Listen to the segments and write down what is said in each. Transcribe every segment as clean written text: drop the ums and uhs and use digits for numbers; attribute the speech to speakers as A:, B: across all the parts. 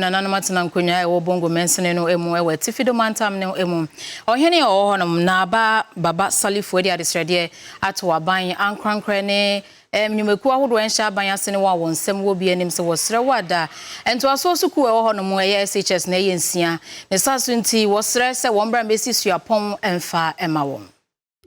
A: Nananomatina nkonya ewo Bongo mensene no emu ewe tifido mantam no emu ohene ohonum na baba salifu edi adesrede ato aban ankrankra ne nyumeku ahodo enhya aban asene wa wonsem wo bi anim se wosre wada ento aso ku ohonum eye SHS na eye nsia ne saso nti wosre se wombra mesi suapon emfa ema won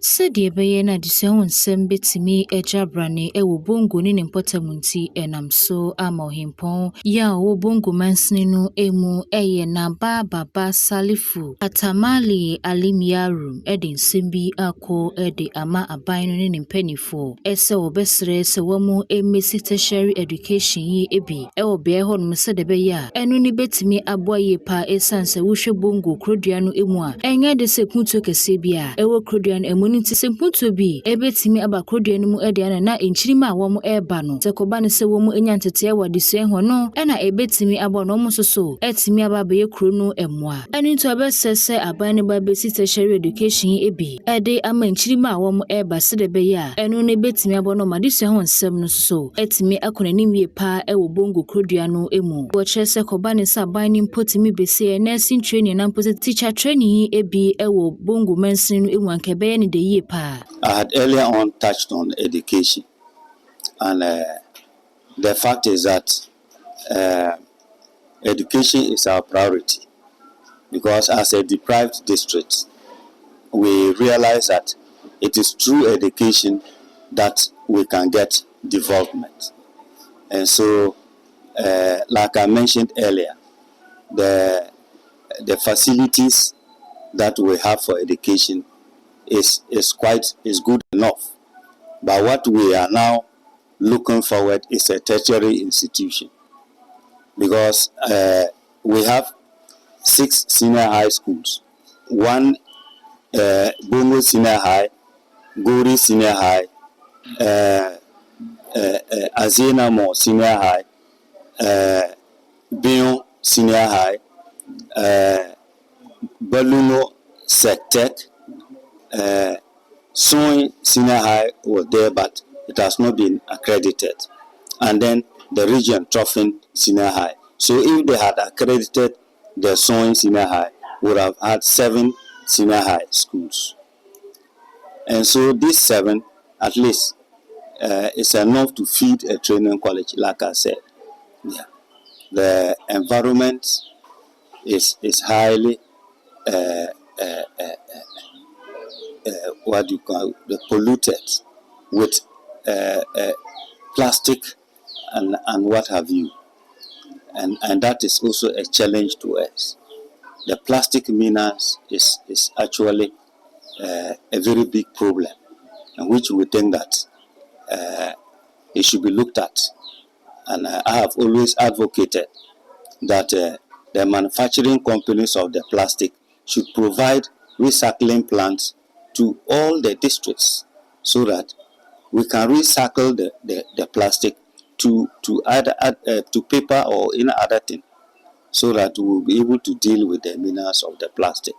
B: Sedi ebeye na disehun sembetimi ejabrane ewo Bongo ni nimpotamunti enamso ama ohimpon ya wo Bongo mansninu emu eye na baba salifu atamali alimiarum edin sembi ako ede ama abainu ni nimpenifo ese obesre se wamu emesi tertiary education yi ebi ewo be honum se debe ya enu ni betimi aboye pa esanse wohwe Bongo kroduanu emu a enye de sekunto kese bia ewo kroduanu emu nti semputo bi ebetimi abakrodua mu ede na enchirima a wo eba no sekoba ne se wo mu enyantete e wadesue ho no na ebetimi abo no mu soso etimi ababe kro no emoa eni to abesese aban ne ba besi tertiary education ebi ede ama enchirima a wo eba se de be ya enu ne betimi abo no madesue ho nsem no soso etimi akonani wie pa e wo Bongo krodua no emu wo kire se koba ne se aban ne mpotimi besi nursing training na mpoti teacher training ebi e wo Bongo mensin no emu ankebe ne de
C: I had earlier on touched on education, and the fact is that education is our priority, because as a deprived district, we realize that it is through education that we can get development. And so, like I mentioned earlier, the facilities that we have for education is good enough, but what we are now looking forward is a tertiary institution, because we have 6 senior high schools, 1 Bongo Senior High, Gori Senior High, Amoah Senior High, Bion Senior High, Baluno Sectec. Soin Senior High was there, but it has not been accredited. And then the region Troffin Senior High. So if they had accredited the Soin Senior High, we would have had 7 senior high schools. And so these 7, at least, is enough to feed a training college, like I said. Yeah. The environment is highly what you call the polluted with plastic and what have you, and that is also a challenge to us. The plastic menace is actually a very big problem, and which we think that it should be looked at. And I have always advocated that the manufacturing companies of the plastic should provide recycling plants to all the districts, so that we can recycle the plastic to either to paper or in other thing, so that we will be able to deal with the menace of the plastic.